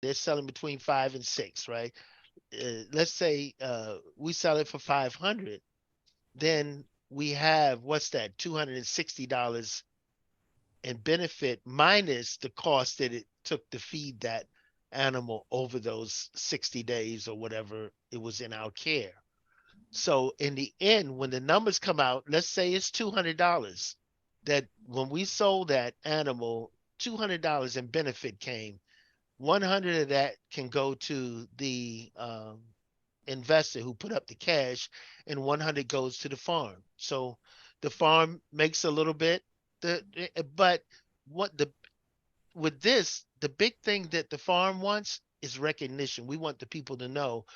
they're selling between 5 and 6, right? Let's say we sell it for 500, then we have, what's that, $260 in benefit minus the cost that it took to feed that animal over those 60 days or whatever it was in our care. So in the end, when the numbers come out, let's say it's $200, that when we sold that animal, $200 in benefit came. 100 of that can go to the investor who put up the cash, and 100 goes to the farm. So the farm makes a little bit. But what the with this, the big thing that the farm wants is recognition. We want the people to know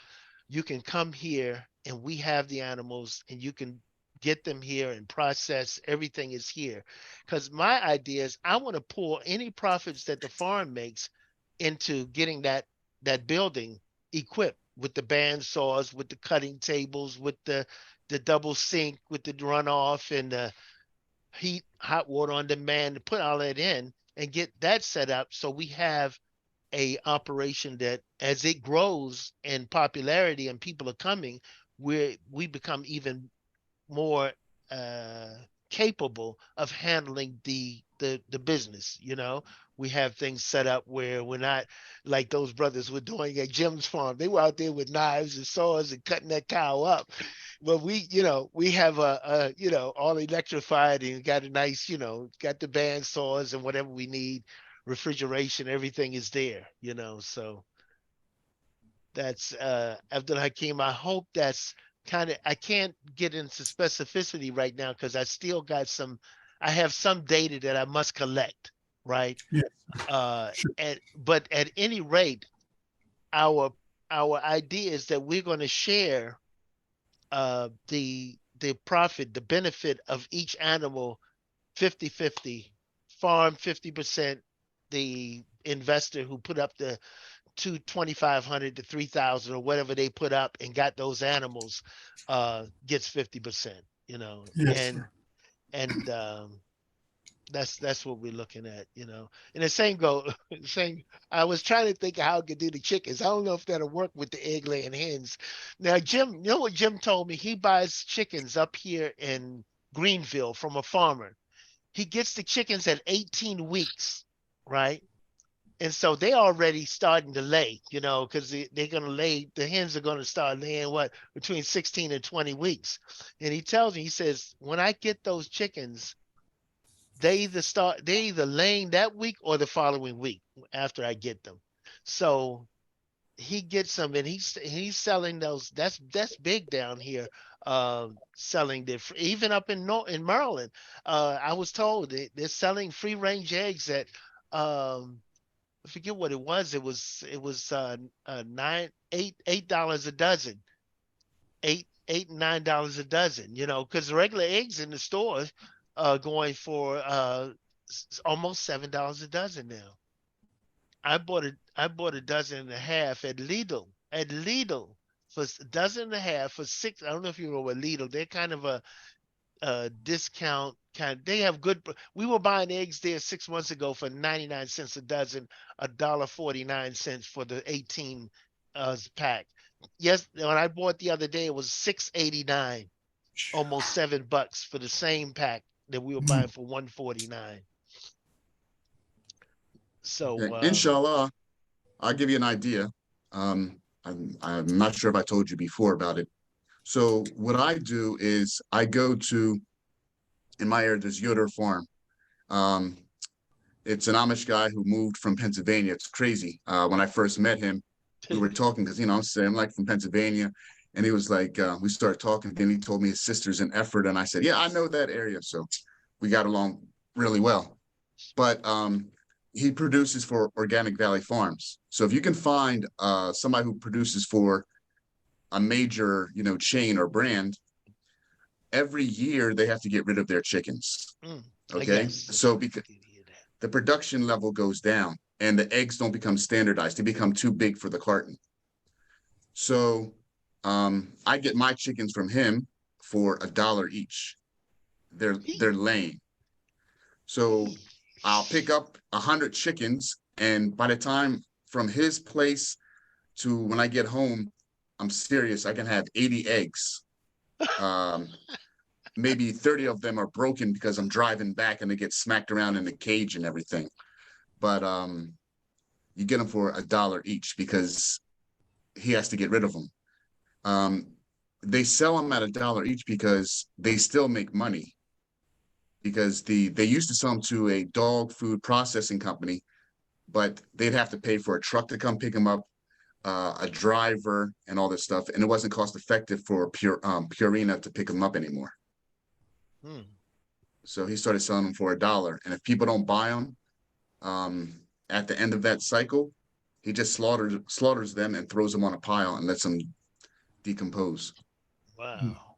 you can come here and we have the animals and you can get them here and process. Everything is here. Because my idea is I want to pour any profits that the farm makes into getting that building equipped with the band saws, with the cutting tables, with the double sink, with the runoff and the heat, hot water on demand, to put all that in and get that set up so we have a operation that as it grows in popularity and people are coming, we become even more uh, capable of handling the business. We have things set up where we're not like those brothers were doing at Jim's farm. They were out there with knives and saws and cutting that cow up. But we have all electrified and got a nice, got the band saws and whatever we need, refrigeration, everything is there. So that's Abdul Hakim. I hope that's kind of, I can't get into specificity right now because I have some data that I must collect, right? Yes, sure. But at any rate, our our idea is that we're going to share the profit, the benefit of each animal 50-50, farm 50%, the investor who put up the 2,500 to 3,000 or whatever they put up and got those animals gets 50%, Yes, and sir. and that's what we're looking at, And the same go same. I was trying to think of how I could do the chickens. I don't know if that'll work with the egg laying hens. Now, Jim, you know what Jim told me? He buys chickens up here in Greenville from a farmer. He gets the chickens at 18 weeks, right? And so they already starting to lay, because they're going to lay, the hens are going to start laying what, between 16 and 20 weeks. And he tells me, he says, when I get those chickens, they either laying that week or the following week after I get them. So he gets them and he's selling those. That's big down here. Selling even up in Maryland. I was told they're selling free range eggs at I forget what it was. It was $8 a dozen, eight and $9 a dozen. Because regular eggs in the stores going for almost $7 a dozen now. I bought a dozen and a half at Lidl. At Lidl for a dozen and a half for six. I don't know if you know what Lidl. They're kind of a discount kind. They have good. We were buying eggs there 6 months ago for 99 cents a dozen, $1.49 for the 18 pack. Yes, when I bought the other day, it was 6.89, almost $7 for the same pack that we were Mm. buying for 149. So Okay. Inshallah, I'll give you an idea. I'm not sure if I told you before about it. So what I do is I go to, in my area, there's Yoder Farm. Um, it's an Amish guy who moved from Pennsylvania. It's crazy. When I first met him, we were talking because, I'm saying I'm like from Pennsylvania. And he was like, we started talking. Then he told me his sister's in Effort. And I said, yeah, I know that area. So we got along really well. But he produces for Organic Valley Farms. So if you can find somebody who produces for a major, chain or brand, every year they have to get rid of their chickens. mm, Okay, yes, so I because did hear that. the production level goes down and the eggs don't become standardized, they become too big for the carton. So I get my chickens from him for $1 each. They're laying. So I'll pick up 100 chickens, and by the time from his place to when I get home, I'm serious. I can have 80 eggs. Maybe 30 of them are broken because I'm driving back and they get smacked around in the cage and everything. But you get them for $1 each because he has to get rid of them. They sell them at $1 each because they still make money. Because they used to sell them to a dog food processing company, but they'd have to pay for a truck to come pick them up, a driver, and all this stuff, and it wasn't cost effective for Purina to pick them up anymore. So he started selling them for $1, and if people don't buy them, at the end of that cycle, he just slaughters them and throws them on a pile and lets them decompose. Wow.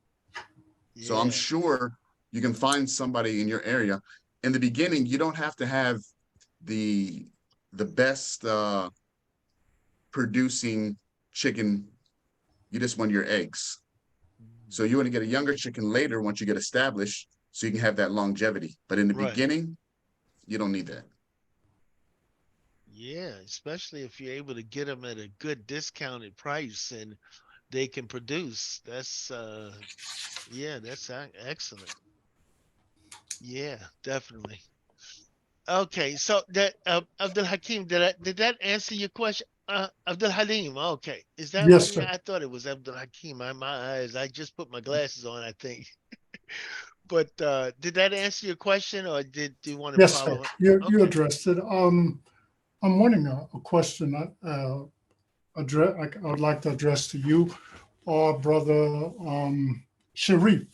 Yeah. So I'm sure you can find somebody in your area. In the beginning, you don't have to have the best producing chicken. You just want your eggs. So you want to get a younger chicken later once you get established, so you can have that longevity. But in the beginning, you don't need that. Yeah, especially if you're able to get them at a good discounted price and they can produce. That's yeah, that's excellent. Yeah, definitely. Okay, so that Abdul Hakim, did that answer your question? Abdul Halim, okay. Is that Yes, right? sir. I thought it was Abdul Hakim. My eyes, I just put my glasses on, I think. But did that answer your question, or do you want to Yes, sir. follow up? You Okay. addressed it. I'm wondering a question I would like to address to you, or brother Sharif,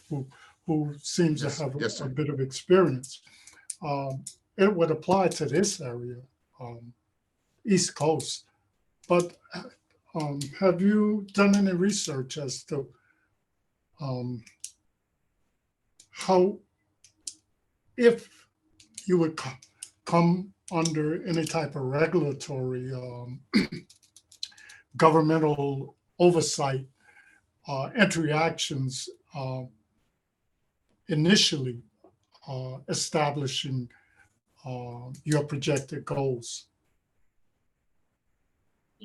who seems to have Yes, a sir. bit of experience. Um, it would apply to this area, East Coast. But have you done any research as to um, how, if you would come under any type of regulatory governmental oversight entry actions initially establishing your projected goals?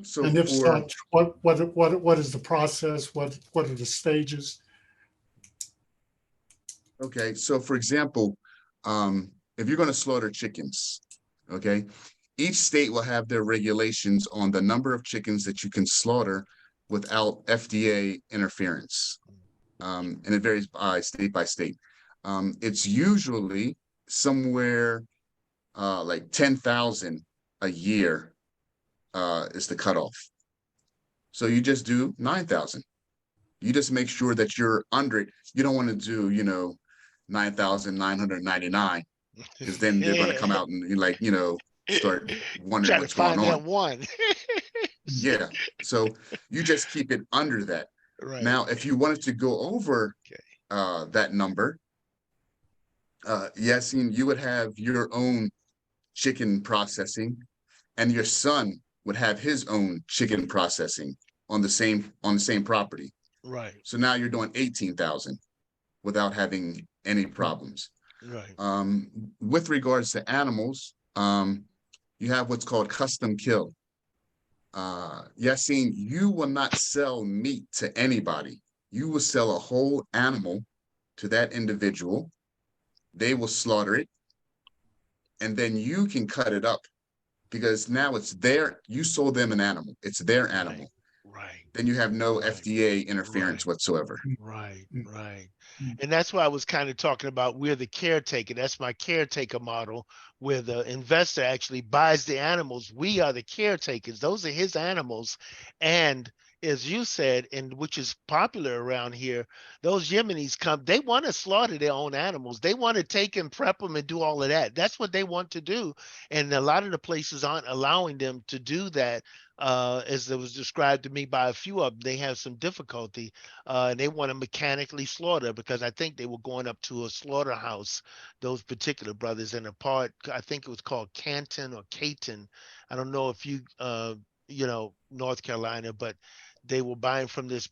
So And if for such, what is the process? What are the stages? Okay, so for example, if you're going to slaughter chickens, okay, each state will have their regulations on the number of chickens that you can slaughter without FDA interference. And it varies by state by state. It's usually somewhere like 10,000 a year is the cutoff. So you just do 9,000. You just make sure that you're under it. You don't want to do, 9,999, because then they're going to come out and start wondering Trying to what's going find on. that one. Yeah. So you just keep it under that. Right. Now, if you wanted to go over Okay. that number, Yassine, you would have your own chicken processing, and your son would have his own chicken processing on the same property. Right. So now you're doing 18,000 without having any problems. Right. With regards to animals, you have what's called custom kill. Yassine, you will not sell meat to anybody. You will sell a whole animal to that individual. They will slaughter it, and then you can cut it up, because now you sold them an animal. It's their animal. Right. Then you have no Right. FDA interference whatsoever. Right. Right. And that's why I was kind of talking about, we're the caretaker. That's my caretaker model, where the investor actually buys the animals. We are the caretakers. Those are his animals. And as you said, and which is popular around here, those Yemenis come, they want to slaughter their own animals. They want to take and prep them and do all of that. That's what they want to do. And a lot of the places aren't allowing them to do that. As it was described to me by a few of them, they have some difficulty, and they want to mechanically slaughter, because I think they were going up to a slaughterhouse, those particular brothers, in a part, I think it was called Canton or Caton. I don't know if North Carolina, but they were buying from this,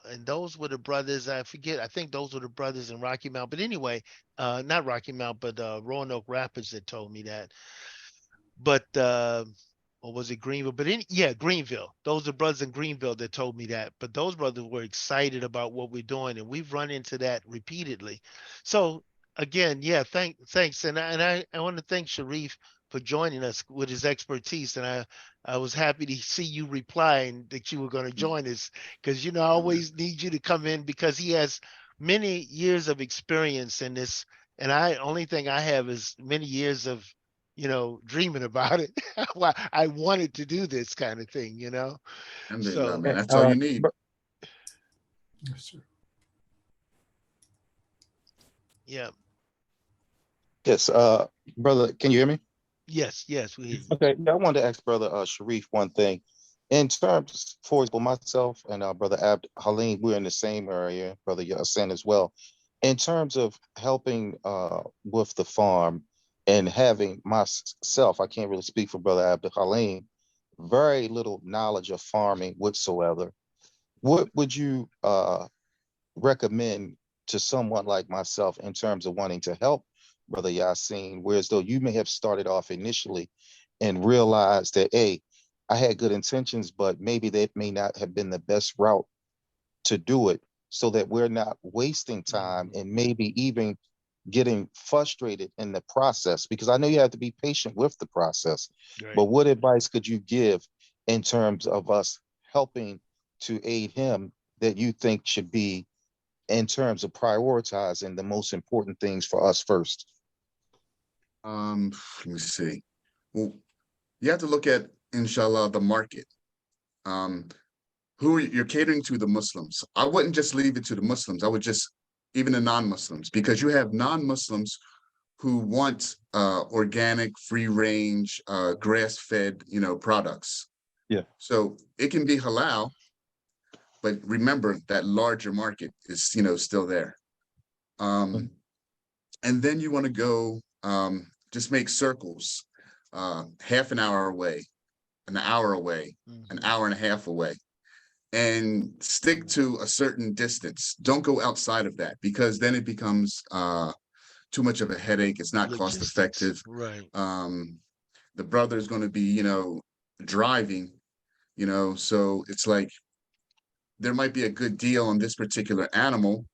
and those were the brothers, I forget, I think those were the brothers in Rocky Mount. But anyway, not Rocky Mount, but Roanoke Rapids that told me that. But or was it Greenville? But yeah, Greenville. Those are brothers in Greenville that told me that. But those brothers were excited about what we're doing, and we've run into that repeatedly. So again, yeah, thanks, and I want to thank Sharif for joining us with his expertise, and I was happy to see you replying that you were going to join us, because I always need you to come in because he has many years of experience in this, and only thing I have is many years of dreaming about it. Well, I wanted to do this kind of thing. Alhamdulillah, So man. That's all you need. Yes, sir. yeah, Yes, brother, can you hear me? yes, we hear you. Okay, yeah, I wanted to ask brother Sharif one thing. In terms, for example, myself and brother Abd Halim, we're in the same area, brother Yasin as well. In terms of helping with the farm and having myself, I can't really speak for brother Abd Halim, very little knowledge of farming whatsoever. What would you recommend to someone like myself in terms of wanting to help Brother Yasin, whereas though you may have started off initially and realized that, hey, I had good intentions, but maybe that may not have been the best route to do it, so that we're not wasting time and maybe even getting frustrated in the process, because I know you have to be patient with the process. Right. But what advice could you give in terms of us helping to aid him that you think should be in terms of prioritizing the most important things for us first? Let me see. Well, you have to look at, inshallah, the market. Who you're catering to, the Muslims. I wouldn't just leave it to the Muslims. I would just, even the non-Muslims, because you have non-Muslims who want organic, free range, grass-fed, products. Yeah. So it can be halal, but remember that larger market is, still there. And then you want to go, just make circles, half an hour away, an hour away, an hour and a half away, and stick to a certain distance. Don't go outside of that, because then it becomes too much of a headache. It's not cost Logistics, effective. right? The brother is going to be, driving, so it's like there might be a good deal on this particular animal,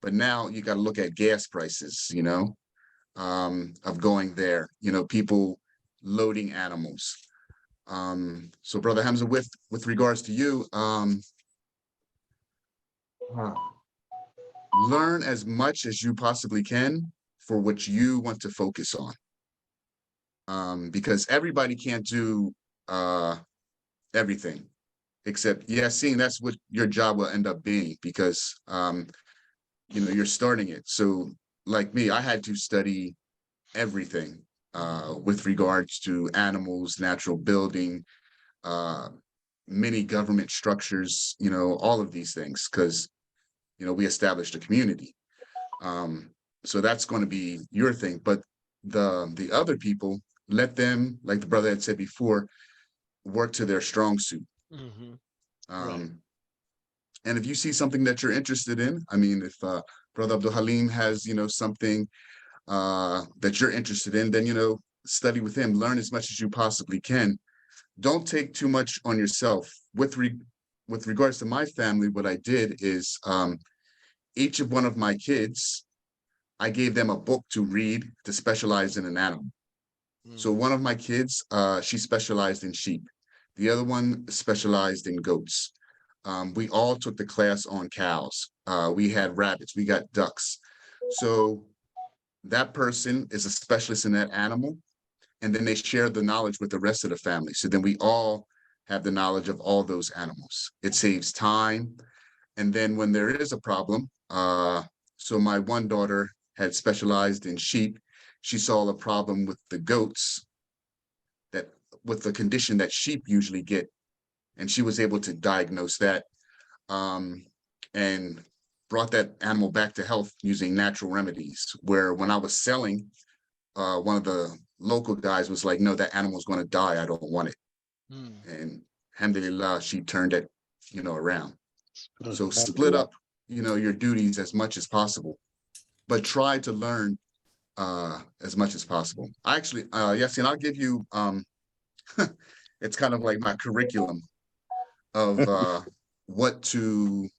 but now you got to look at gas prices, of going there, people loading animals. So Brother Hamza, with regards to you, learn as much as you possibly can for what you want to focus on. Because everybody can't do everything, except, yeah, seeing that's what your job will end up being, because you're starting it. So like me, I had to study everything with regards to animals, natural building, many government structures, all of these things, because we established a community. So that's going to be your thing. But the other people, let them, like the brother had said before, work to their strong suit. Right. And if you see something that you're interested in, I mean, if Brother Abdul Halim has, something that you're interested in, then, study with him, learn as much as you possibly can. Don't take too much on yourself. With regards to my family, what I did is each of one of my kids, I gave them a book to read to specialize in an animal. So one of my kids, she specialized in sheep. The other one specialized in goats. We all took the class on cows. We had rabbits, we got ducks. So that person is a specialist in that animal, and then they share the knowledge with the rest of the family. So then we all have the knowledge of all those animals. It saves time. And then when there is a problem, so my one daughter had specialized in sheep. She saw a problem with the goats, that with the condition that sheep usually get, and she was able to diagnose that, and brought that animal back to health using natural remedies. Where when I was selling, one of the local guys was like, no, that animal's going to die, I don't want it. And alhamdulillah, she turned it around. So split up your duties as much as possible, but try to learn as much as possible. I actually, Yasin, I'll give you it's kind of like my curriculum of what to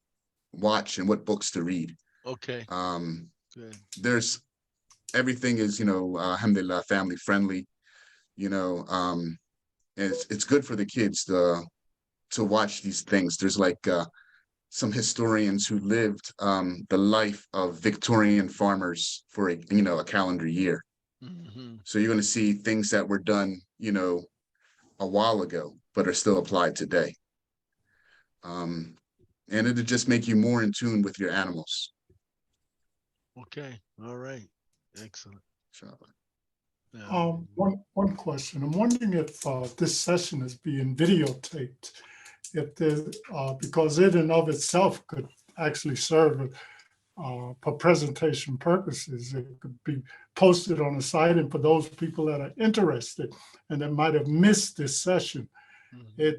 watch and what books to read. Okay. Good. There's everything is, alhamdulillah, family friendly. It's good for the kids to watch these things. There's like some historians who lived the life of Victorian farmers for a calendar year. Mm-hmm. So you're going to see things that were done, a while ago, but are still applied today. And it'll just make you more in tune with your animals. Okay. All right. Excellent. One question. I'm wondering if this session is being videotaped, if there, because it in of itself could actually serve for presentation purposes. It could be posted on the site, and for those people that are interested and that might have missed this session, they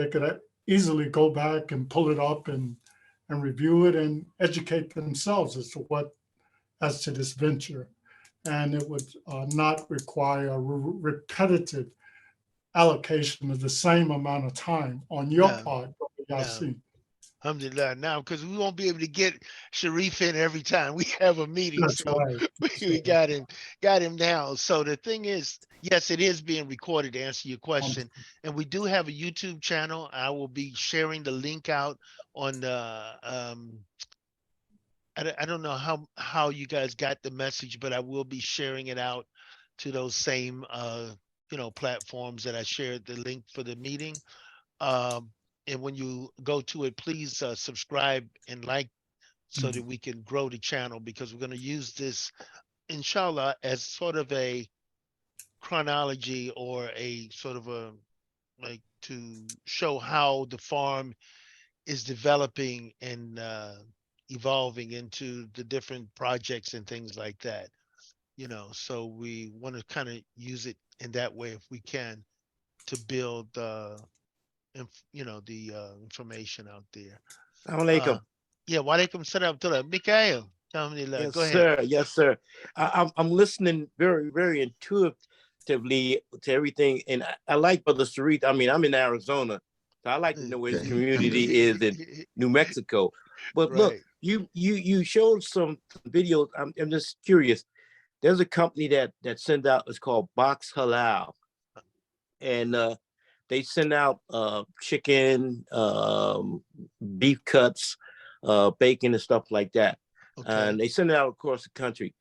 could easily go back and pull it up and review it and educate themselves as to this venture. And it would not require a repetitive allocation of the same amount of time on your part, Yasin. Alhamdulillah. Now, because we won't be able to get Sharif in every time we have a meeting. That's So right. we got him now. So the thing is, yes, it is being recorded, to answer your question. And we do have a YouTube channel. I will be sharing the link out on the I don't know how you guys got the message, but I will be sharing it out to those same platforms that I shared the link for the meeting. And when you go to it, please subscribe and like so that we can grow the channel, because we're going to use this, inshallah, as sort of a chronology or a sort of a like to show how the farm is developing and evolving into the different projects and things like that. So we want to kind of use it in that way if we can, to build the information out there. Assalamualaikum. Yeah, walaikum salam to Mikhail. Alhamdulillah. Yes, Go ahead. sir. Yes, sir. I'm listening very, very intuitively to everything, and I like Brother Sharif. I mean, I'm in Arizona, so I like to know where his community is in New Mexico. But look, Right. you showed some videos. I'm just curious. There's a company that sends out. It's called Box Halal, and they send out chicken, beef cuts, bacon, and stuff like that. Okay. And they send it out across the country.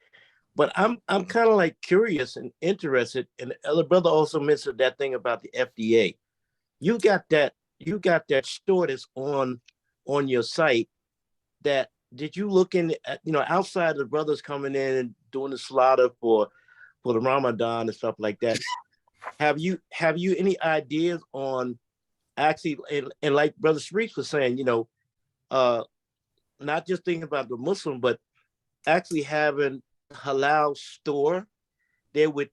But I'm kind of like curious and interested. And the other brother also mentioned that thing about the FDA. You got that store that's on your site. That did you look in at, outside of the brothers coming in and doing the slaughter for the Ramadan and stuff like that? Have you any ideas on actually, and like Brother Sharif was saying, not just thinking about the Muslim, but actually having halal store there with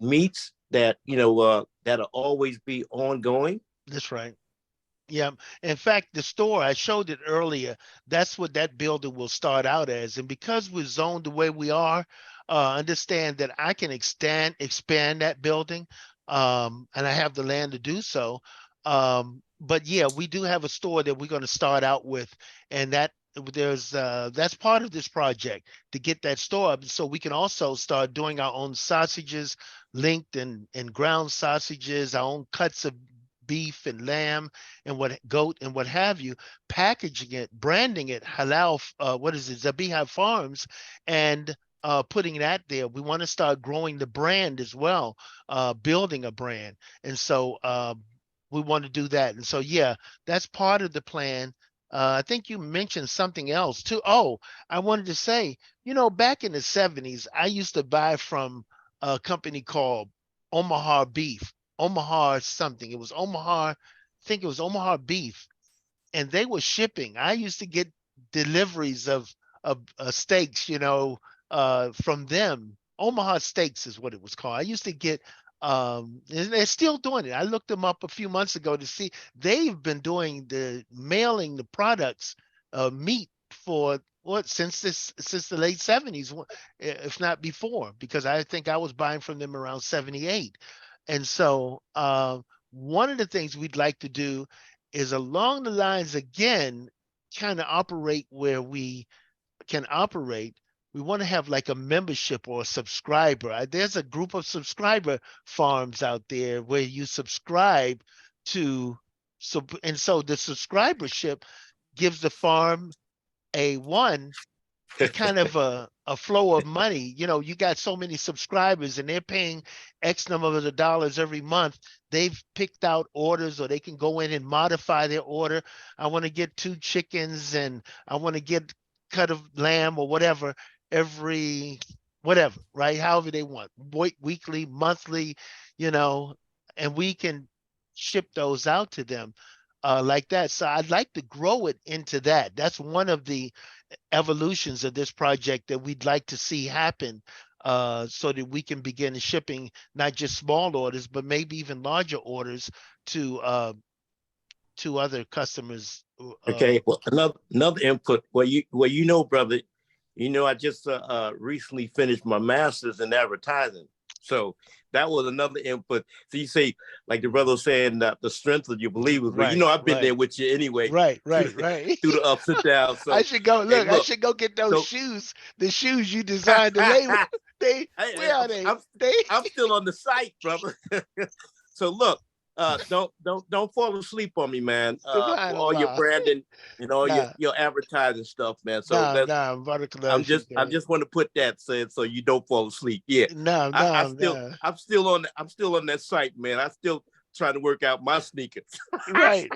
meats that that'll always be ongoing. That's right. Yeah. In fact, the store, I showed it earlier. That's what that building will start out as. And because we're zoned the way we are, understand that I can expand that building. And I have the land to do so. But yeah, we do have a store that we're going to start out with, and that's part of this project, to get that store up so we can also start doing our own sausages, linked and ground sausages, our own cuts of beef and lamb and goat and what have you, packaging it, branding it halal, Zabihah Farms, and putting that there. We want to start growing the brand as well, building a brand. And so we want to do that. And so, yeah, that's part of the plan. I think you mentioned something else too. Oh, I wanted to say, back in the 70s, I used to buy from a company called Omaha Beef, Omaha something. It was Omaha, I think it was Omaha Beef, and they were shipping. I used to get deliveries of steaks, from them. Omaha Steaks is what it was called. I used to get, and they're still doing it. I looked them up a few months ago to see they've been doing mailing the products, meat for since the late 70s, if not before, because I think I was buying from them around 78. And so one of the things we'd like to do is along the lines again, kind of operate where we can operate. We want to have like a membership or a subscriber. There's a group of subscriber farms out there where you subscribe to. So the subscribership gives the farm a kind of a flow of money. You know, you got so many subscribers and they're paying X number of dollars every month. They've picked out orders, or they can go in and modify their order. I want to get 2 chickens and I want to get cut of lamb or whatever every whatever, right? However they want, weekly, monthly, you know, and we can ship those out to them like that. So I'd like to grow it into that. That's one of the evolutions of this project that we'd like to see happen, so that we can begin shipping not just small orders, but maybe even larger orders to other customers. Okay. Well, another input. You know, brother, you know, I just recently finished my master's in advertising. So that was another input. So you say, like the brother was saying, that the strength of your believers, but you know, I've been there with you anyway. Right. Through the ups and downs. So I should go look. I should go get those shoes. The shoes you designed. The label. Where are they? I'm still on the site, brother. So look, don't fall asleep on me, man. All your branding, you know, your advertising stuff, man. So I just want to put that said so you don't fall asleep. Yeah. I'm still on that site, man. I still trying to work out my sneakers. Right.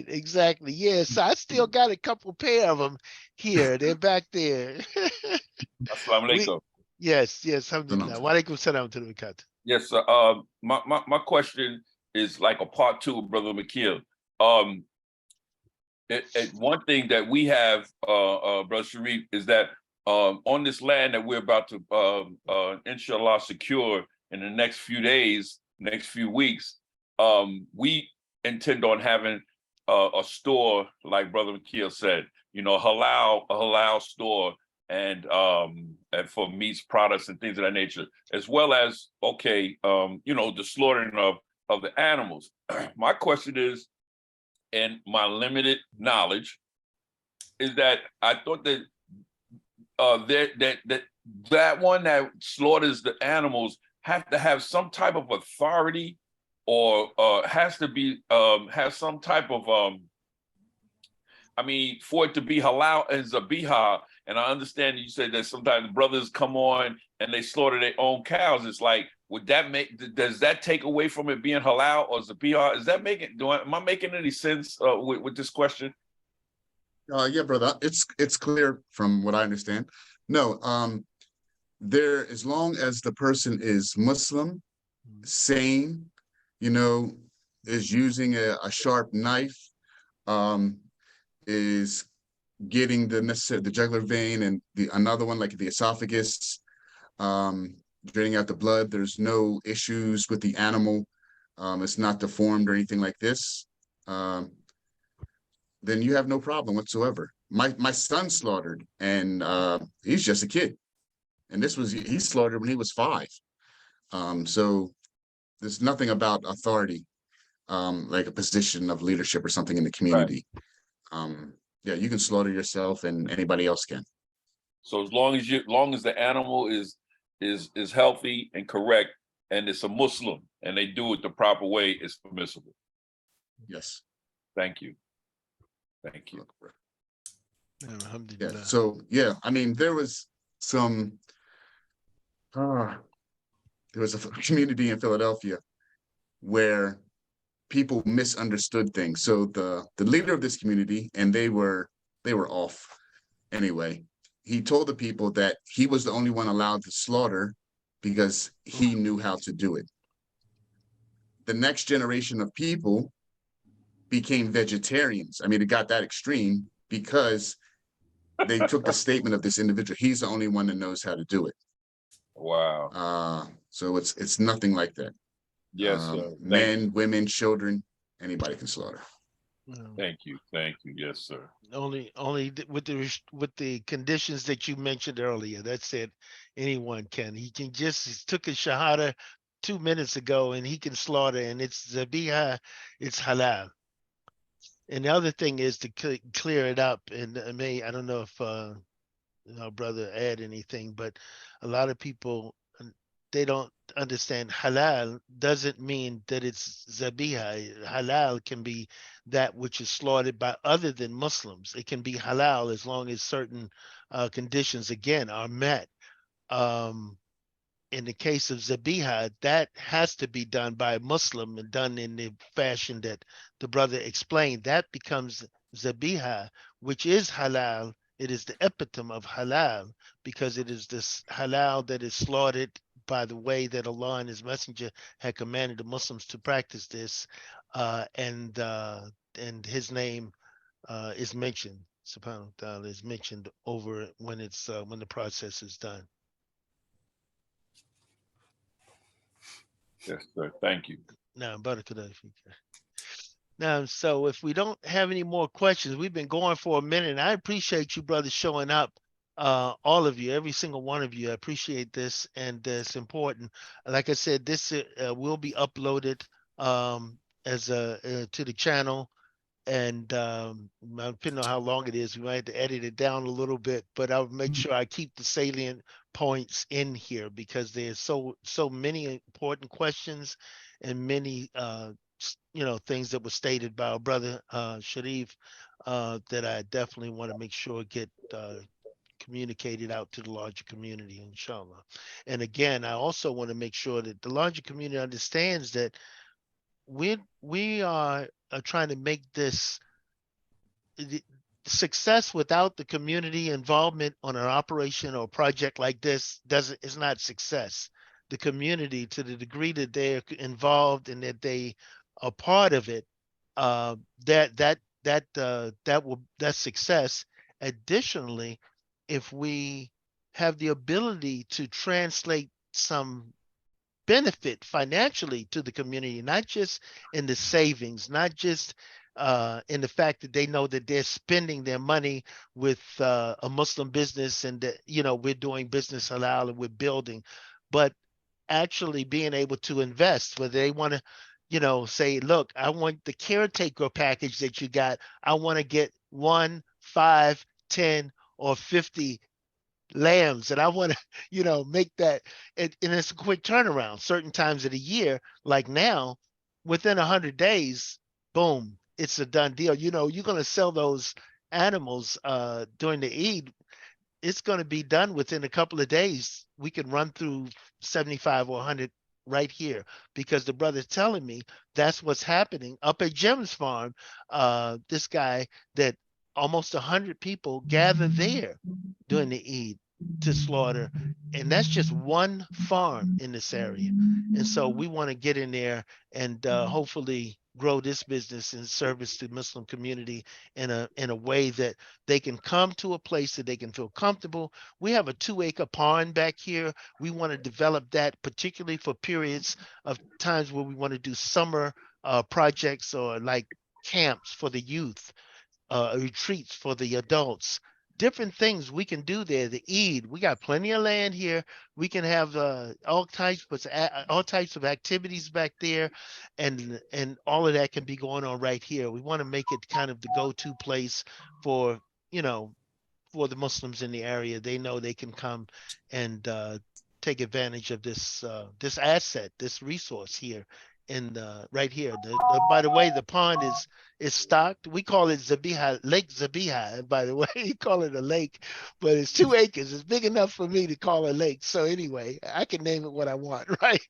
Exactly. Yes, I still got a couple pair of them here. They're back there. Assalamu alaikum. Yes. Alhamdulillah. Wa alaikum salam to the cat. Yes, sir. My question is like a part 2 of Brother McKeel. One thing that we have, Brother Sharif, is that on this land that we're about to, inshallah, secure in the next few days, next few weeks, we intend on having a store, like Brother McKeel said, you know, a halal store, and for meats, products, and things of that nature, as well as, you know, the slaughtering of the animals. My question is, and my limited knowledge, is that I thought that that one that slaughters the animals have to have some type of authority, or has to be have some type of for it to be halal and Zabiha. And I understand you said that sometimes brothers come on and they slaughter their own cows. It's like, does that take away from it being halal or Zabiha? Is that am I making any sense with this question? Yeah, brother, it's clear from what I understand. No, there, as long as the person is Muslim, sane, you know, is using a sharp knife, is getting the jugular vein and another one, like the esophagus, draining out the blood. There's no issues with the animal. It's not deformed or anything like this. Then you have no problem whatsoever. My son slaughtered, and he's just a kid, and he slaughtered when he was 5. So there's nothing about authority, like a position of leadership or something in the community. Right. Yeah, you can slaughter yourself, and anybody else can. So as long as the animal is healthy and correct, and it's a Muslim, and they do it the proper way, it's permissible. Yes. Thank you. Yeah. So yeah, I mean, there was a community in Philadelphia where people misunderstood things. So the leader of this community, and they were off anyway, he told the people that he was the only one allowed to slaughter because he knew how to do it. The next generation of people became vegetarians. I mean, it got that extreme because they took the statement of this individual. He's the only one that knows how to do it. Wow. So it's nothing like that. Yes, sir. Men, women, children, anybody can slaughter. Thank you. Yes, sir. Only with the conditions that you mentioned earlier. That's it. Anyone can. He took his shahada 2 minutes ago, and he can slaughter, and it's Zabiha, it's halal. And the other thing is to clear it up, and I don't know if our brother add anything, but a lot of people, they don't understand halal doesn't mean that it's zabiha. Halal can be that which is slaughtered by other than Muslims. It can be halal as long as certain conditions again are met. Um, in the case of Zabiha, that has to be done by a Muslim and done in the fashion that the brother explained. That becomes Zabiha, which is halal. It is the epitome of halal because it is this halal that is slaughtered by the way that Allah and His Messenger had commanded the Muslims to practice this, and His name is mentioned. Subhanahu wa ta'ala is mentioned over when it's when the process is done. Yes, sir. Thank you. Now, barakallahu feek. Now, so if we don't have any more questions, we've been going for a minute, and I appreciate you, brothers, showing up. All of you, every single one of you, I appreciate this, and it's important. Like I said, this will be uploaded as a to the channel, and depending on how long it is, we might have to edit it down a little bit, but I'll make sure I keep the salient points in here because there's so many important questions and many things that were stated by our brother Sharif that I definitely want to make sure get communicated out to the larger community, inshallah. And again, I also want to make sure that the larger community understands that we are trying to make this success without the community involvement on an operation or project like this is not success. The community, to the degree that they're involved and that they are part of it, that's success. Additionally, if we have the ability to translate some benefit financially to the community, not just in the savings, not just in the fact that they know that they're spending their money with a Muslim business and that, we're doing business halal and we're building, but actually being able to invest where they want to, say, look, I want the caretaker package that you got. I want to get 1, 5, 10, or 50 lambs, and I want to, make that, and it's a quick turnaround. Certain times of the year, like now, within 100 days, boom, it's a done deal. You're going to sell those animals during the Eid. It's going to be done within a couple of days. We can run through 75 or 100 right here because the brother's telling me that's what's happening up at Jim's farm. This guy that almost 100 people gather there during the Eid to slaughter, and that's just one farm in this area. And so we want to get in there and hopefully grow this business in service to the Muslim community in a way that they can come to a place that they can feel comfortable. We have a 2-acre pond back here. We want to develop that, particularly for periods of times where we want to do summer projects or like camps for the youth, retreats for the adults, different things we can do there. The Eid, we got plenty of land here. We can have all types of activities back there, and all of that can be going on right here. We want to make it kind of the go-to place for for the Muslims in the area. They know they can come and take advantage of this asset, this resource here, in right here. By the way, the pond is stocked. We call it Zabiha, Lake Zabiha. By the way, you call it a lake, but it's 2 acres. It's big enough for me to call a lake. So anyway, I can name it what I want, right?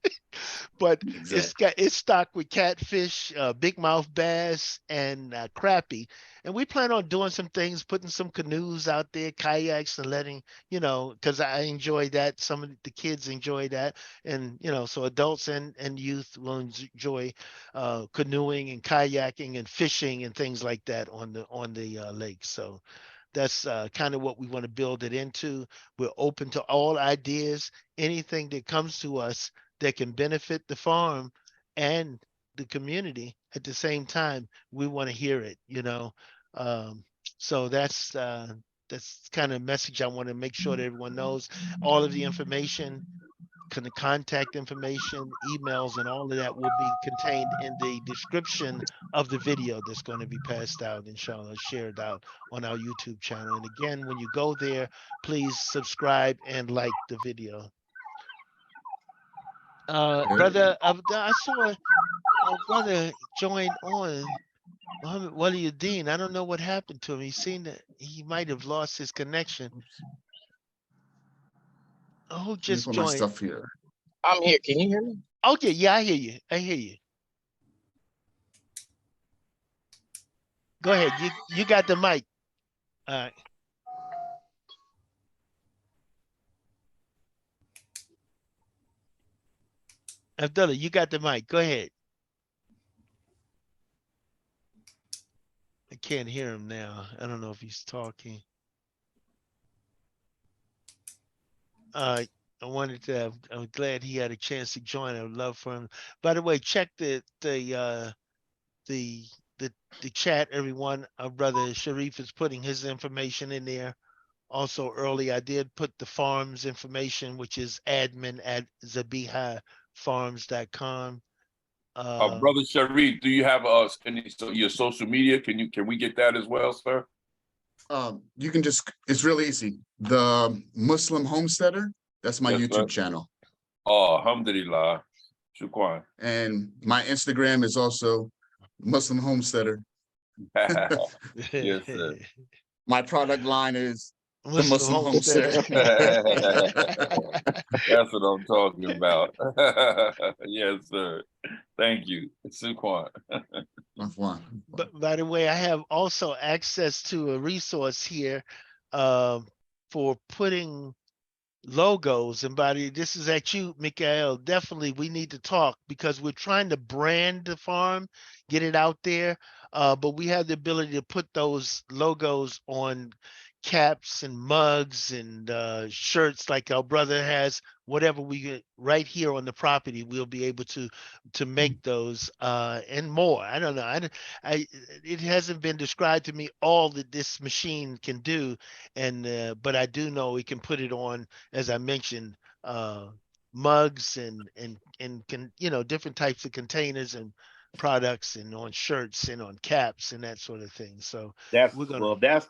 But Exactly. it's stocked with catfish, big mouth bass, and crappie. And we plan on doing some things, putting some canoes out there, kayaks, and letting because I enjoy that. Some of the kids enjoy that, and so adults and youth will enjoy canoeing and kayaking and fishing and things like that on the lake. So that's kind of what we want to build it into. We're open to all ideas, anything that comes to us that can benefit the farm and the community at the same time. We want to hear it. Um, so that's kind of message I want to make sure that everyone knows. All of the information contact information, emails, and all of that will be contained in the description of the video that's going to be passed out, inshallah, shared out on our YouTube channel. And again, when you go there, please subscribe and like the video. Brother, I saw a brother join on. Muhammad Waliuddin. I don't know what happened to him. He seemed that he might have lost his connection. Who Let me just put my joined? stuff here. I'm here. Can you hear me? Okay, yeah, I hear you. I hear you. Go ahead. You got the mic. All right. Abdullah, you got the mic. Go ahead. I can't hear him now. I don't know if he's talking. I wanted to have, I'm glad he had a chance to join. I would love for him. By the way, check the chat, everyone. Our brother Sharif is putting his information in there. Also early, I did put the farms information, which is admin@zabihafarms.com. Brother Sharif, do you have your social media? Can we get that as well, sir? You can just, it's really easy. The Muslim Homesteader, that's my Yes, YouTube sir. channel. Oh, alhamdulillah. Shukran. And my Instagram is also Muslim Homesteader. Yes, sir. My product line is the Muslim Muslim Homestead. Homestead. That's what I'm talking about. Yes, sir. Thank you. Shukran. But by the way, I have also access to a resource here for putting logos. And this is at you, Mikael. Definitely we need to talk because we're trying to brand the farm, get it out there. But we have the ability to put those logos on caps and mugs and shirts like our brother has. Whatever we get right here on the property, we'll be able to make those and more. I don't know. It hasn't been described to me all that this machine can do, and but I do know we can put it on, as I mentioned, mugs and different types of containers and products, and on shirts and on caps and that sort of thing. So That's we're gonna. well, that's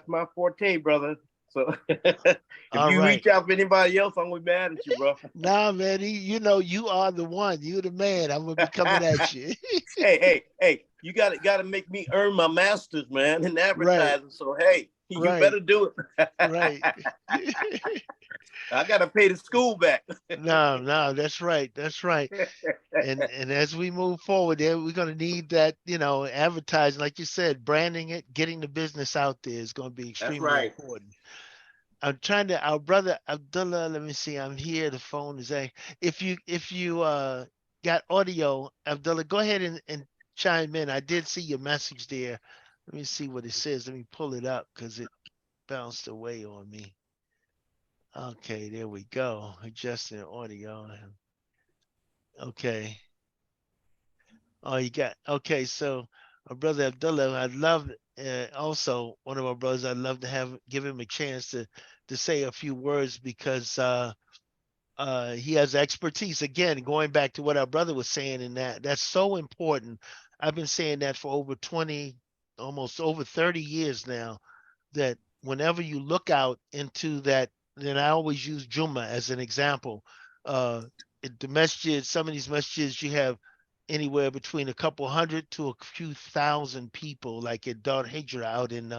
my forte, brother. So if All you right. reach out to anybody else, I'm gonna be mad at you, bro. Nah, man, you are the one. You the man. I'm gonna be coming at you. hey, you gotta make me earn my master's, man, in advertising. Right. So hey, you Right. better do it. Right. I gotta pay the school back. No, that's right. That's right. And as we move forward there, we're gonna need that, advertising, like you said, branding it, getting the business out there is gonna be extremely right. important. I'm trying to, our brother Abdullah, let me see, I'm here. The phone is a, if you got audio, Abdullah, go ahead and chime in. I did see your message there. Let me see what it says. Let me pull it up because it bounced away on me. Okay, there we go. Adjusting audio. Okay. Oh, you got, okay. So our brother Abdullah, I'd love, also one of our brothers, I'd love to give him a chance to say a few words because he has expertise. Again, going back to what our brother was saying, in that's so important. I've been saying that for over 20, almost over 30 years now, that whenever you look out into that, then I always use Juma as an example. The masjid, some of these masjids, you have anywhere between a couple hundred to a few thousand people, like at Dar Hijra out in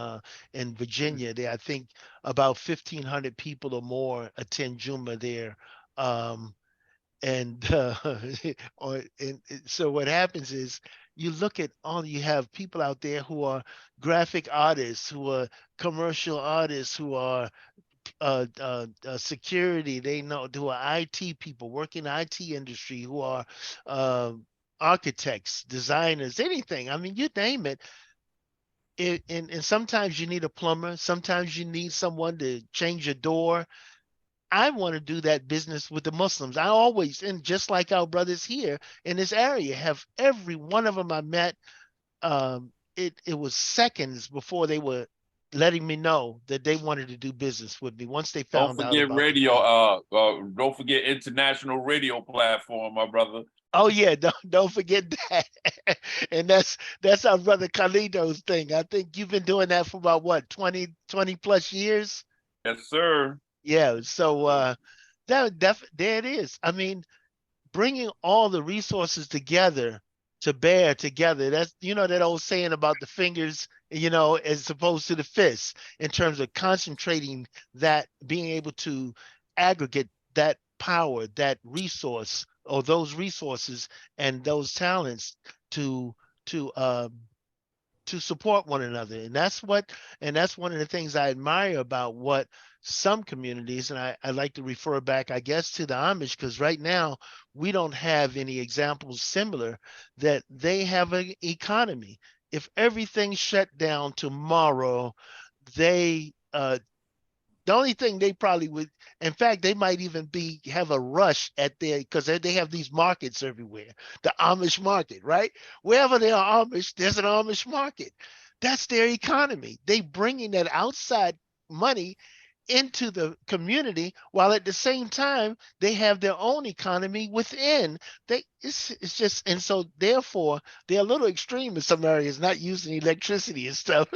Virginia. There, I think about 1,500 people or more attend Juma there. And so what happens is you look at you have people out there who are graphic artists, who are commercial artists, who are security, who are IT people working IT industry, who are architects, designers, anything. I mean, you name it. And sometimes you need a plumber. Sometimes you need someone to change your door. I want to do that business with the Muslims. I always, and just like our brothers here in this area, have every one of them I met. It was seconds before they were letting me know that they wanted to do business with me once they Don't found out forget about the radio. thing. Don't forget international radio platform, my brother. Oh yeah, don't forget that. And that's our brother Carlito's thing. I think you've been doing that for about what, 20 plus years? Yes, sir. Yeah. So there it is. I mean, bringing all the resources together to bear together. That's, that old saying about the fingers, as opposed to the fists, in terms of concentrating that, being able to aggregate that power, that resource, or those resources and those talents to to um to support one another. And that's one of the things I admire about what some communities, and I like to refer back, I guess, to the Amish, because right now we don't have any examples similar, that they have an economy. If everything shut down tomorrow, they the only thing they probably would, in fact, they might even have a rush at their, because they have these markets everywhere. The Amish market, right? Wherever there are Amish, there's an Amish market. That's their economy. They bringing that outside money into the community, while at the same time they have their own economy within. It's just, and so therefore they're a little extreme in some areas, not using electricity and stuff.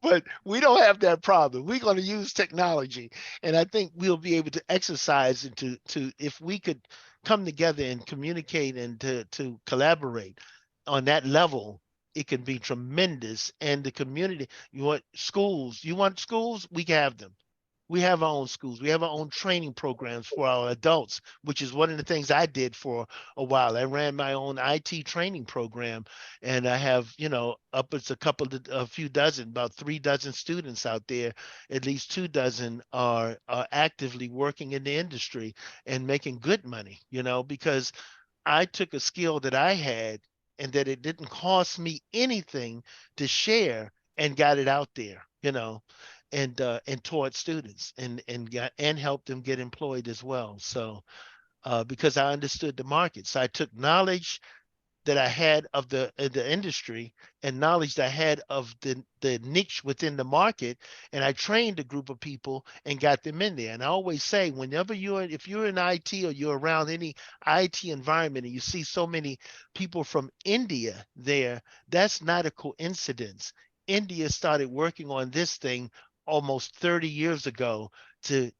But we don't have that problem. We're going to use technology, and I think we'll be able to exercise into to if we could come together and communicate and to collaborate on that level. It can be tremendous. And the community, you want schools, we can have them. We have our own schools. We have our own training programs for our adults, which is one of the things I did for a while. I ran my own IT training program, and I have, upwards a few dozen, about 3 dozen students out there. At least 2 dozen are actively working in the industry and making good money, because I took a skill that I had and that it didn't cost me anything to share, and got it out there, and taught students, and helped them get employed as well. So because I understood the market, so I took knowledge that I had of the industry, and knowledge that I had of the niche within the market, and I trained a group of people and got them in there. And I always say, if you're in IT, or you're around any IT environment, and you see so many people from India there, that's not a coincidence. India started working on this thing almost 30 years ago, to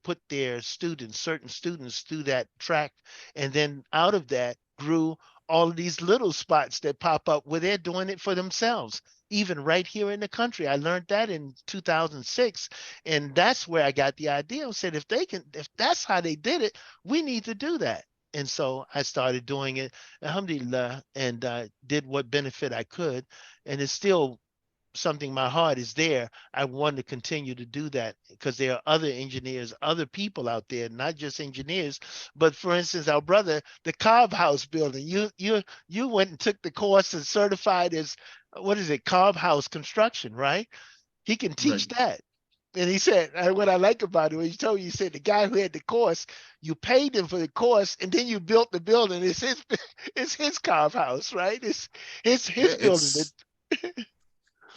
put their students, certain students, through that track, and then out of that grew all of these little spots that pop up where they're doing it for themselves, even right here in the country. I learned that in 2006, and that's where I got the idea. I said, if that's how they did it, we need to do that. And so I started doing it, alhamdulillah, and did what benefit I could. And it's still something, my heart is there. I want to continue to do that, because there are other engineers, other people out there, not just engineers. But for instance, our brother, the Cobb House building, you went and took the course and certified as, what is it, Cobb House construction, right? He can Right. teach that. And he said, what I like about it, he told you, he said, the guy who had the course, you paid him for the course, and then you built the building. It's his, it's his Cobb House, right? It's his Yeah, building. That,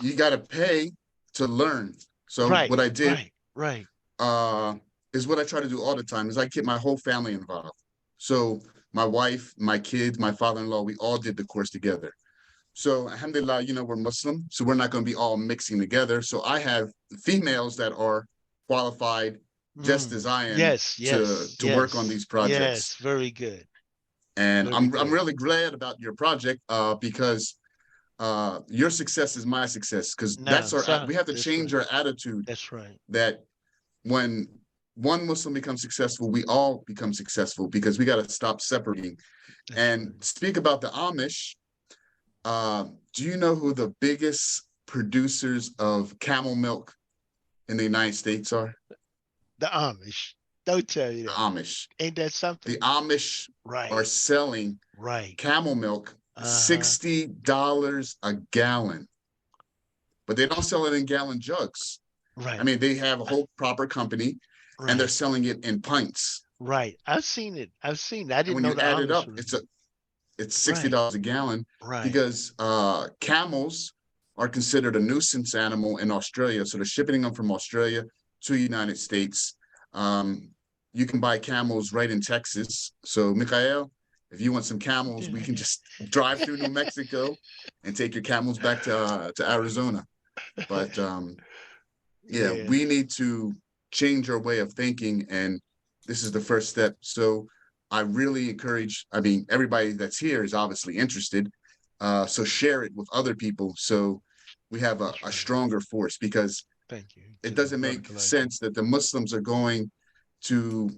you got to pay to learn. So right, what I did right. uh, is what I try to do all the time is I get my whole family involved. So my wife, my kids, my father-in-law, we all did the course together. So alhamdulillah, we're Muslim, so we're not going to be all mixing together. So I have females that are qualified just as I am Yes, to work on these projects. yes. Very good. And Very I'm good. really glad about your project because your success is my success, because Now, we have to that's change right. our attitude That's right. that when one Muslim becomes successful, we all become successful, because we got to stop separating. That's And right. speak about the Amish. Do you know who the biggest producers of camel milk in the United States are? The Amish. Don't tell me The that. Amish. Ain't that The something? Amish are Right. selling Right. camel milk Uh-huh. $60 a gallon, but they don't sell it in gallon jugs. I Right. mean, they have a whole proper company, and they're Right. selling it in pints. Right. I've seen it. I And didn't when know you the add it Amish up, were. it's Right. $60 a gallon, Right. because camels are considered a nuisance animal in Australia. So they're shipping them from Australia to the United States. You can buy camels right in Texas. So Mikhail, if you want some camels, we can just drive through New Mexico and take your camels back to Arizona. But yeah, we need to change our way of thinking, and this is the first step. So I really encourage, I mean, everybody that's here is obviously interested. So share it with other people so we have a stronger force, because it doesn't make sense that the Muslims are going to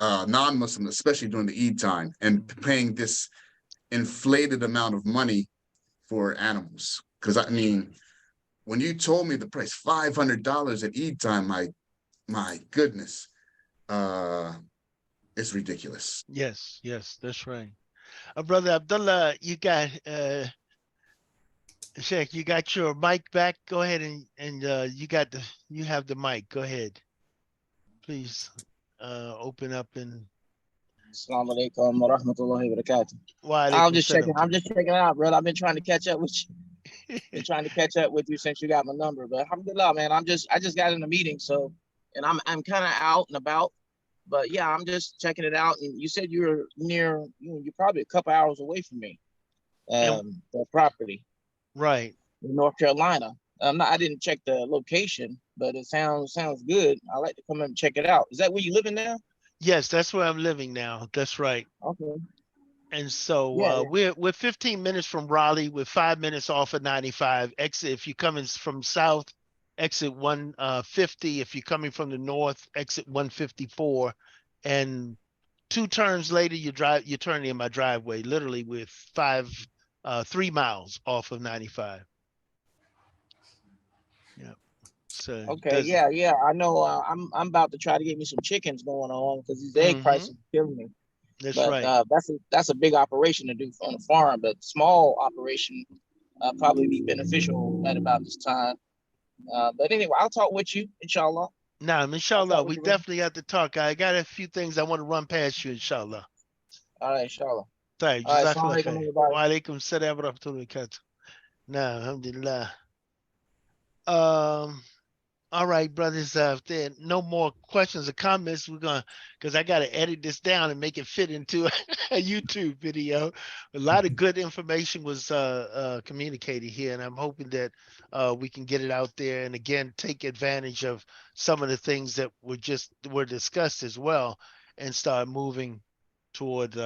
non-Muslims, especially during the Eid time, and paying this inflated amount of money for animals. Because I mean, when you told me the price $500 at Eid time, my goodness, it's ridiculous. Yes, that's right. Brother Abdullah, you got Sheikh, you got your mic back. Go ahead and you have the mic. Go ahead. Please open up and Assalamu alaikum wa rahmatullahi wa barakatuh. I'm just checking it out, brother. I've been trying to catch up with you. Since you got my number. But alhamdulillah, man, I just got in a meeting, so and I'm kind of out and about. But yeah, I'm just checking it out. And you said you're near, you're probably a couple hours away from me. The property. Right. In North Carolina. I didn't check the location, but it sounds good. I like to come and check it out. Is that where you living now? Yes, that's where I'm living now. That's right. Okay. And so we're 15 minutes from Raleigh. We're 5 minutes off of 95. Exit if you're coming from south, exit 150. If you're coming from the north, exit 154. And 2 turns later, you turn in my driveway. Literally, with 3 miles off of 95. Yeah. So okay, yeah. I know. I'm about to try to get me some chickens going on because these egg prices are killing me. That's right. That's a big operation to do on a farm, but small operation probably be beneficial at about this time. But anyway, I'll talk with you, inshallah. Nah, inshallah, we definitely have to talk. I got a few things I want to run past you, inshallah. All right, inshallah. Right, all right, assalamu alaikum, everybody. Wa alaikum salam wa rahmatullahi wa barakatuh. Nah, alhamdulillah. All right, brothers, if there are no more questions or comments, we're gonna, because I gotta edit this down and make it fit into a YouTube video. A lot of good information was communicated here, and I'm hoping that we can get it out there and again take advantage of some of the things that were discussed as well, and start moving toward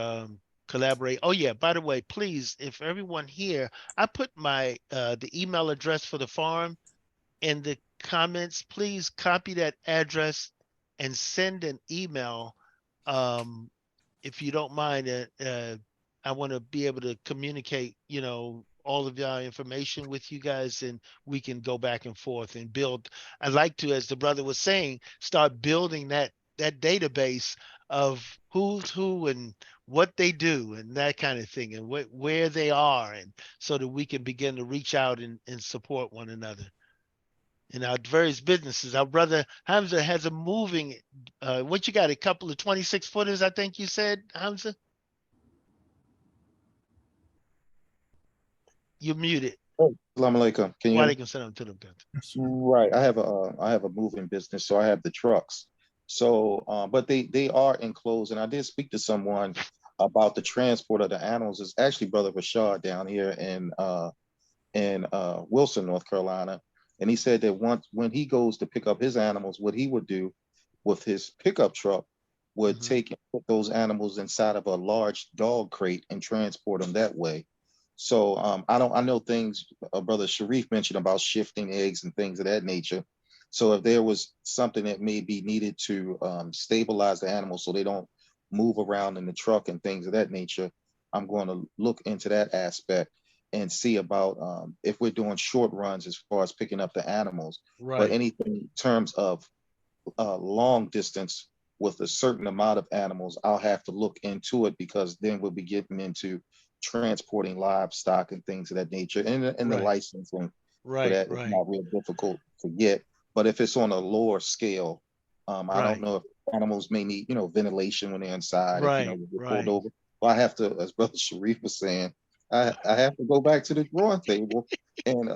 collaborate. Oh yeah, by the way, please, if everyone here, I put my the email address for the farm in the comments. Please copy that address and send an email if you don't mind. I want to be able to communicate all of y'all information with you guys, and we can go back and forth and build. I'd like to, as the brother was saying, start building that database of who's who and what they do and that kind of thing, and where they are, and so that we can begin to reach out and support one another in our various businesses. Our brother Hamza has a moving, what you got, a couple of 26 footers, I think you said, Hamza? You're muted. Assalamu alaikum. Can you hear me? Walaikum salam to them. Right. I have a moving business, so I have the trucks. So, but they are enclosed, and I did speak to someone about the transport of the animals. It's actually Brother Rashad down here in Wilson, North Carolina. And he said that when he goes to pick up his animals, what he would do with his pickup truck would take and put those animals inside of a large dog crate and transport them that way. So I know things Brother Sharif mentioned about shifting eggs and things of that nature. So if there was something that may be needed to stabilize the animals so they don't move around in the truck and things of that nature, I'm going to look into that aspect and see about if we're doing short runs as far as picking up the animals. Right. But anything in terms of long distance with a certain amount of animals, I'll have to look into it, because then we'll be getting into transporting livestock and things of that nature, and the licensing for that is not real difficult to get. But if it's on a lower scale, I don't know if animals may need ventilation when they're inside. If, pulled over. Well, I have to, as Brother Sharif was saying, I have to go back to the drawing table and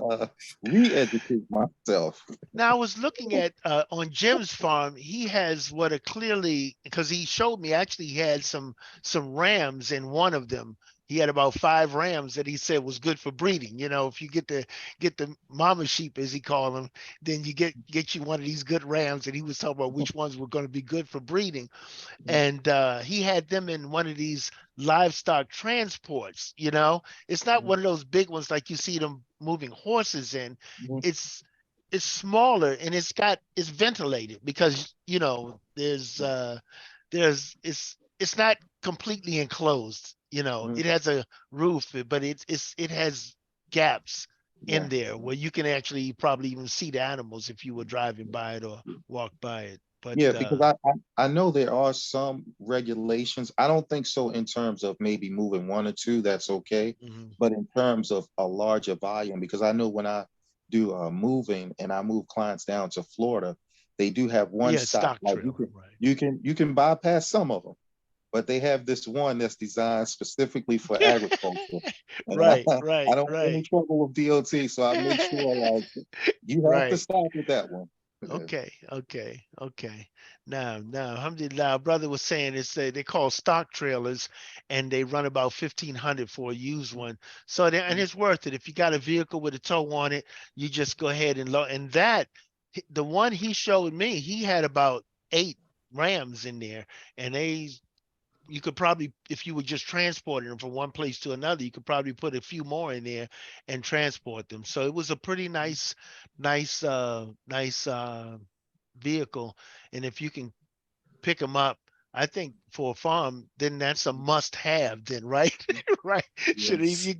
re-educate myself. Now I was looking at on Jim's farm, he has what are clearly, because he showed me actually he had some rams in one of them. He had about 5 rams that he said was good for breeding. You know, if you get the mama sheep, as he called them, then you get you one of these good rams. And he was talking about which ones were going to be good for breeding. And he had them in one of these livestock transports. You know, it's not one of those big ones like you see them moving horses in. It's smaller, and it's ventilated, because you know there's it's not completely enclosed. You know, it has a roof, but it has gaps in there where you can actually probably even see the animals if you were driving by it or walk by it. But Yeah, because I know there are some regulations. I don't think so in terms of maybe moving 1 or 2, that's okay. But in terms of a larger volume, because I know when I do moving and I move clients down to Florida, they do have one stop. stock Like trailer, you can bypass some of them, but they have this one that's designed specifically for agriculture. And I don't have any trouble with DOT, so I make sure like you have to stop with that one. Okay. Now, alhamdulillah, our brother was saying they call stock trailers, and they run about 1,500 for a used one. So and it's worth it. If you got a vehicle with a tow on it, you just go ahead and load. And the one he showed me, he had about 8 rams in there, and you could probably, if you were just transporting them from one place to another, you could probably put a few more in there and transport them. So it was a pretty nice vehicle. And if you can pick them up, I think for a farm, then that's a must have then, right? Right. Yes.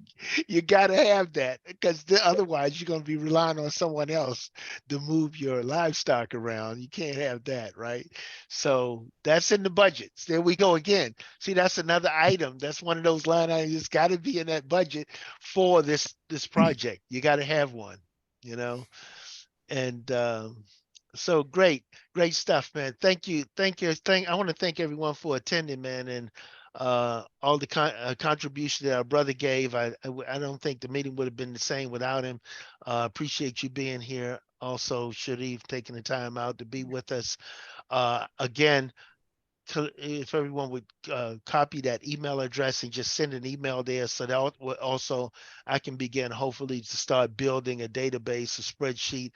You got to have that, because otherwise you're going to be relying on someone else to move your livestock around. You can't have that, right? So that's in the budgets. There we go again. See, that's another item. That's one of those line items that's got to be in that budget for this project. You got to have one, you know? And so great stuff, man. Thank you. I want to thank everyone for attending, man, and all the contribution that our brother gave. I don't think the meeting would have been the same without him. Appreciate you being here. Also, Sharif taking the time out to be with us. Again, if everyone would copy that email address and just send an email there, so that also I can begin hopefully to start building a database, a spreadsheet,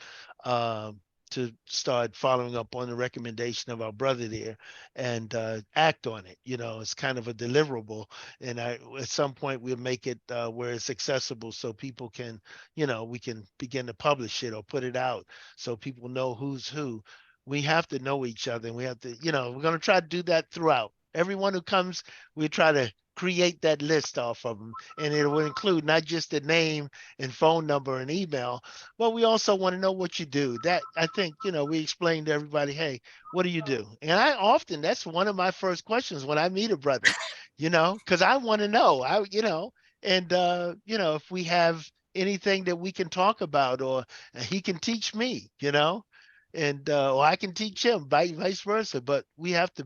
to start following up on the recommendation of our brother there, and act on it. You know, it's kind of a deliverable, and at some point we'll make it where it's accessible, so people can, you know, we can begin to publish it or put it out so people know who's who. We have to know each other, and we have to, you know, we're going to try to do that throughout. Everyone who comes, we try to create that list off of them, and it will include not just the name and phone number and email, but we also want to know what you do. That, I think, you know, we explain to everybody, hey, what do you do? And that's one of my first questions when I meet a brother, you know, because I want to know, you know, and you know, if we have anything that we can talk about, or he can teach me, you know, and or I can teach him, vice versa. But we have to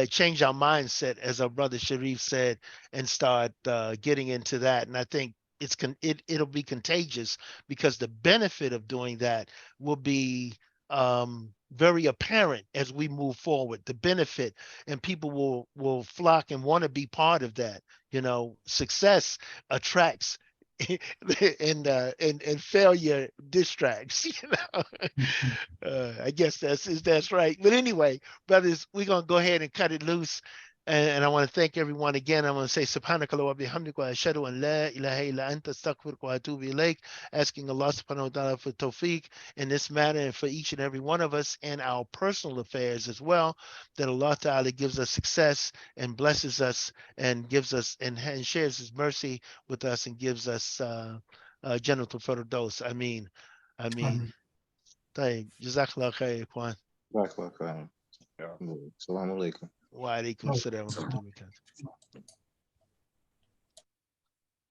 change our mindset, as our brother Sharif said, and start getting into that. And I think it'll be contagious, because the benefit of doing that will be very apparent as we move forward. The benefit, and people will flock and want to be part of that. You know, success attracts. And failure distracts, you know. I guess that's right. But anyway, brothers, we're gonna go ahead and cut it loose. And I want to thank everyone again. I want to say subhanakallah wa bihamdika wa ashhadu an la ilaha illa anta astaghfiruka wa atubu ilaik, asking Allah subhanahu wa ta'ala for tawfiq in this matter, and for each and every one of us in our personal affairs as well, that Allah ta'ala gives us success and blesses us and gives us and shares his mercy with us and gives us Jannatul Firdaus. Ameen. طيب جزاك الله خير يا اخوان. Assalamu alaikum. وعليكم السلام ورحمة الله وبركاته.